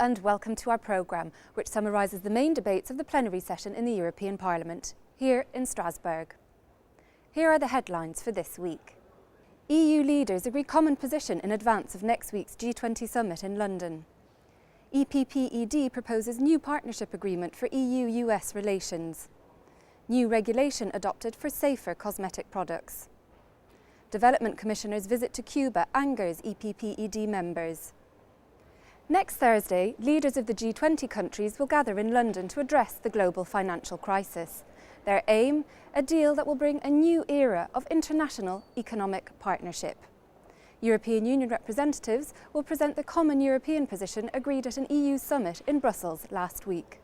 and welcome to our programme, which summarises the main debates of the plenary session in the European Parliament, here in Strasbourg. Here are the headlines for this week. EU leaders agree common position in advance of next week's G20 Summit in London. EPP-ED proposes new partnership agreement for EU-US relations. New regulation adopted for safer cosmetic products. Development Commissioner's visit to Cuba angers EPP-ED members. Next Thursday, leaders of the G20 countries will gather in London to address the global financial crisis. Their aim, a deal that will bring a new era of international economic partnership. European Union representatives will present the common European position agreed at an EU summit in Brussels last week.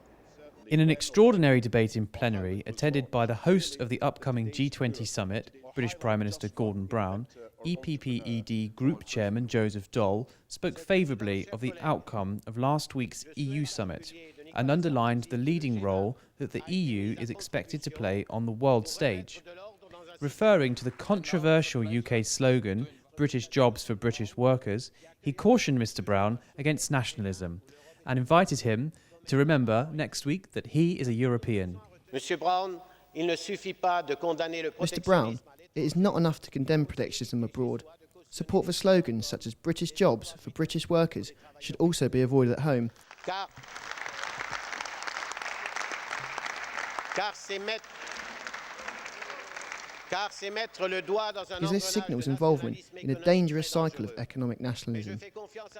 In an extraordinary debate in plenary, attended by the host of the upcoming G20 Summit, British Prime Minister Gordon Brown, EPP-ED Group Chairman Joseph Daul spoke favourably of the outcome of last week's EU Summit and underlined the leading role that the EU is expected to play on the world stage. Referring to the controversial UK slogan, British jobs for British workers, he cautioned Mr Brown against nationalism and invited him to remember next week that he is a European. Mr Brown, it is not enough to condemn protectionism abroad. Support for slogans such as British jobs for British workers should also be avoided at home. This signals involvement in a dangerous cycle of economic nationalism.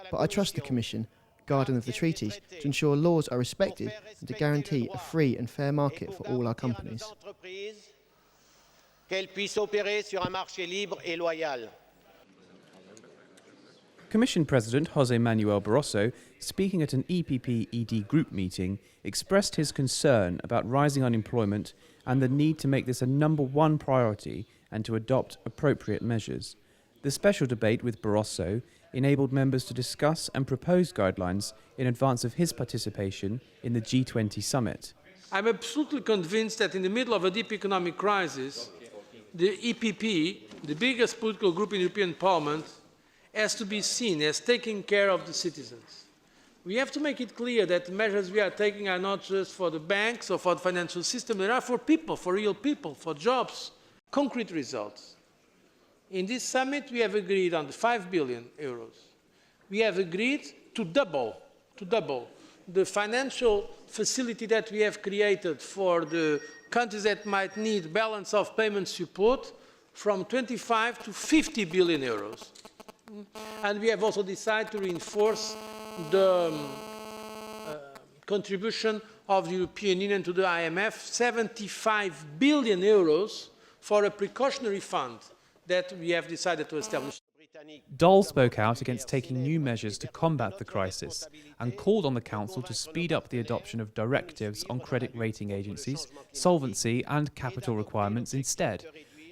But I trust the Commission, guardian of the treaties, to ensure laws are respected and to guarantee a free and fair market for all our companies. Commission President José Manuel Barroso, speaking at an EPP-ED group meeting, expressed his concern about rising unemployment and the need to make this a number one priority and to adopt appropriate measures. The special debate with Barroso enabled members to discuss and propose guidelines in advance of his participation in the G20 Summit. I'm absolutely convinced that in the middle of a deep economic crisis, the EPP, the biggest political group in the European Parliament, has to be seen as taking care of the citizens. We have to make it clear that the measures we are taking are not just for the banks or for the financial system, they are for people, for real people, for jobs, concrete results. In this summit, we have agreed on the 5 billion euros. We have agreed to double the financial facility that we have created for the countries that might need balance of payment support from 25 to 50 billion euros. And we have also decided to reinforce the contribution of the European Union to the IMF, 75 billion euros for a precautionary fund that we have decided to establish. Daul spoke out against taking new measures to combat the crisis and called on the Council to speed up the adoption of directives on credit rating agencies, solvency and capital requirements instead.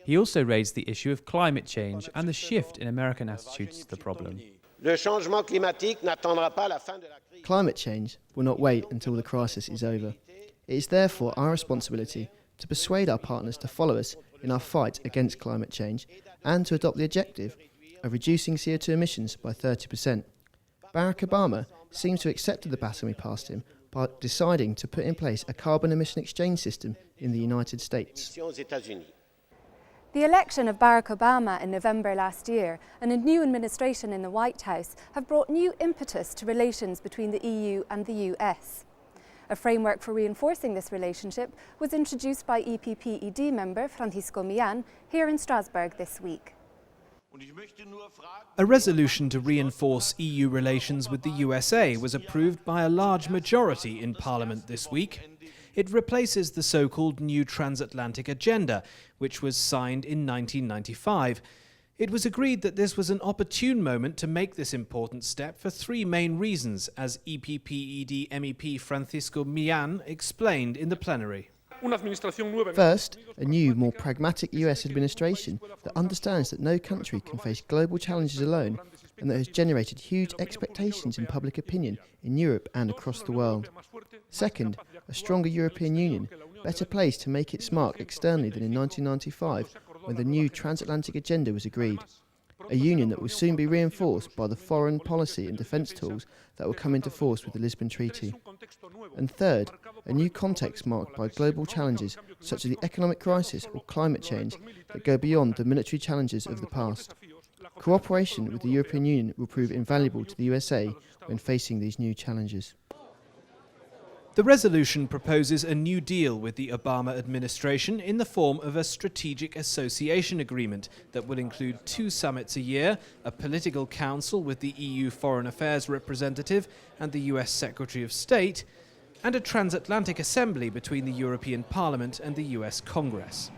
He also raised the issue of climate change and the shift in American attitudes to the problem. Climate change will not wait until the crisis is over. It is therefore our responsibility to persuade our partners to follow us in our fight against climate change and to adopt the objective of reducing CO2 emissions by 30%. Barack Obama seems to have accepted the baton we passed him by deciding to put in place a carbon emission exchange system in the United States. The election of Barack Obama in November last year and a new administration in the White House have brought new impetus to relations between the EU and the US. A framework for reinforcing this relationship was introduced by EPP-ED member Francisco Millán here in Strasbourg this week. A resolution to reinforce EU relations with the USA was approved by a large majority in Parliament this week. It replaces the so-called New Transatlantic Agenda, which was signed in 1995. It was agreed that this was an opportune moment to make this important step for three main reasons, as EPP-ED MEP Francisco Millán explained in the plenary. First, a new, more pragmatic US administration that understands that no country can face global challenges alone and that has generated huge expectations in public opinion in Europe and across the world. Second, a stronger European Union, better placed to make its mark externally than in 1995 when the new Transatlantic Agenda was agreed. a union that will soon be reinforced by the foreign policy and defence tools that will come into force with the Lisbon Treaty. And third, a new context marked by global challenges such as the economic crisis or climate change that go beyond the military challenges of the past. Cooperation with the European Union will prove invaluable to the USA when facing these new challenges. The resolution proposes a new deal with the Obama administration in the form of a strategic association agreement that will include 2 summits a year, a political council with the EU Foreign Affairs representative and the US Secretary of State, and a transatlantic assembly between the European Parliament and the US Congress.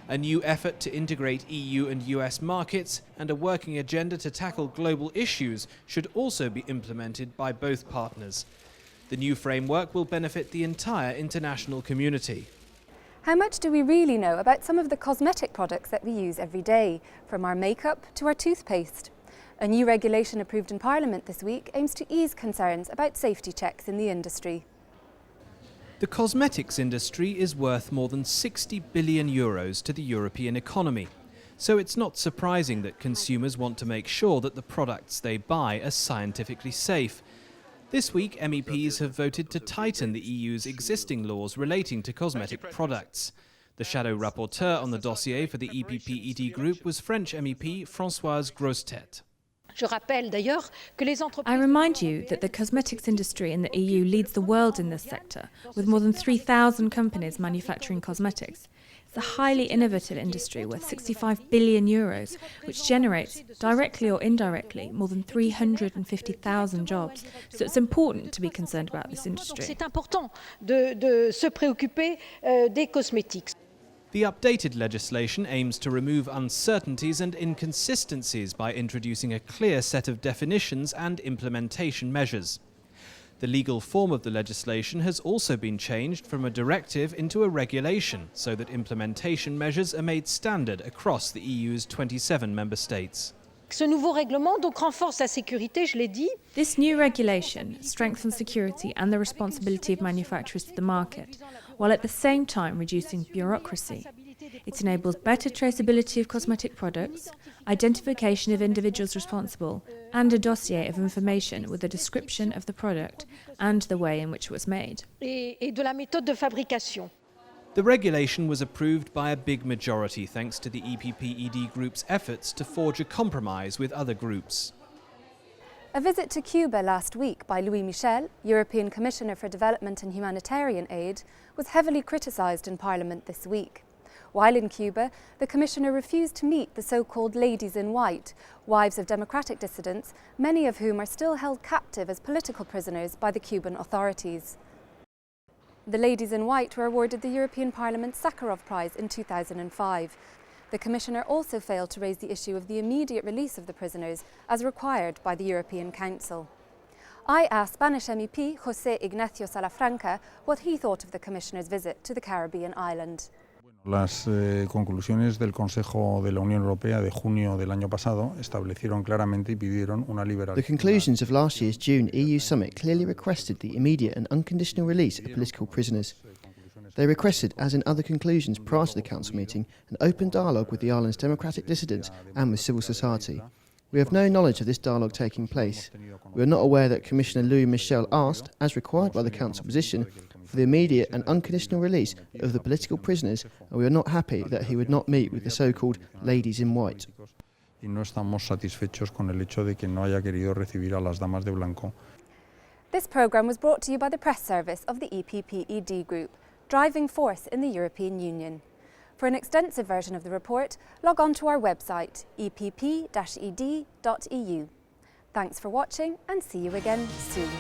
A new effort to integrate EU and US markets and a working agenda to tackle global issues should also be implemented by both partners. The new framework will benefit the entire international community. How much do we really know about some of the cosmetic products that we use every day, from our makeup to our toothpaste? A new regulation approved in Parliament this week aims to ease concerns about safety checks in the industry. The cosmetics industry is worth more than 60 billion euros to the European economy. So it's not surprising that consumers want to make sure that the products they buy are scientifically safe. This week, MEPs have voted to tighten the EU's existing laws relating to cosmetic products. The shadow rapporteur on the dossier for the EPP-ED group was French MEP Françoise Grossetête. I remind you that the cosmetics industry in the EU leads the world in this sector, with more than 3,000 companies manufacturing cosmetics. It's a highly innovative industry worth 65 billion euros, which generates, directly or indirectly, more than 350,000 jobs. So it's important to be concerned about this industry. The updated legislation aims to remove uncertainties and inconsistencies by introducing a clear set of definitions and implementation measures. The legal form of the legislation has also been changed from a directive into a regulation so that implementation measures are made standard across the EU's 27 member states. This new regulation strengthens security and the responsibility of manufacturers to the market, while at the same time reducing bureaucracy. It enables better traceability of cosmetic products, identification of individuals responsible, and a dossier of information with a description of the product and the way in which it was made. The regulation was approved by a big majority thanks to the EPP-ED group's efforts to forge a compromise with other groups. A visit to Cuba last week by Louis Michel, European Commissioner for Development and Humanitarian Aid, was heavily criticised in Parliament this week. While in Cuba, the Commissioner refused to meet the so-called ladies in white, wives of democratic dissidents, many of whom are still held captive as political prisoners by the Cuban authorities. The ladies in white were awarded the European Parliament Sakharov Prize in 2005. The Commissioner also failed to raise the issue of the immediate release of the prisoners, as required by the European Council. I asked Spanish MEP José Ignacio Salafranca what he thought of the Commissioner's visit to the Caribbean island. Las conclusiones del Consejo de la Unión Europea de junio del año pasado establecieron claramente y pidieron una liberación. The conclusions of last year's June EU summit clearly requested the immediate and unconditional release of political prisoners. They requested, as in other conclusions prior to the Council meeting, an open dialogue with the island's democratic dissidents and with civil society. We have no knowledge of this dialogue taking place. We are not aware that Commissioner Louis Michel asked, as required by the Council position, for the immediate and unconditional release of the political prisoners, and we are not happy that he would not meet with the so-called ladies in white. Y no estamos satisfechos con el hecho de que no haya querido recibir a las damas de blanco. This programme was brought to you by the press service of the EPP-ED group, driving force in the European Union. For an extensive version of the report, log on to our website, epp-ed.eu. Thanks for watching and see you again soon.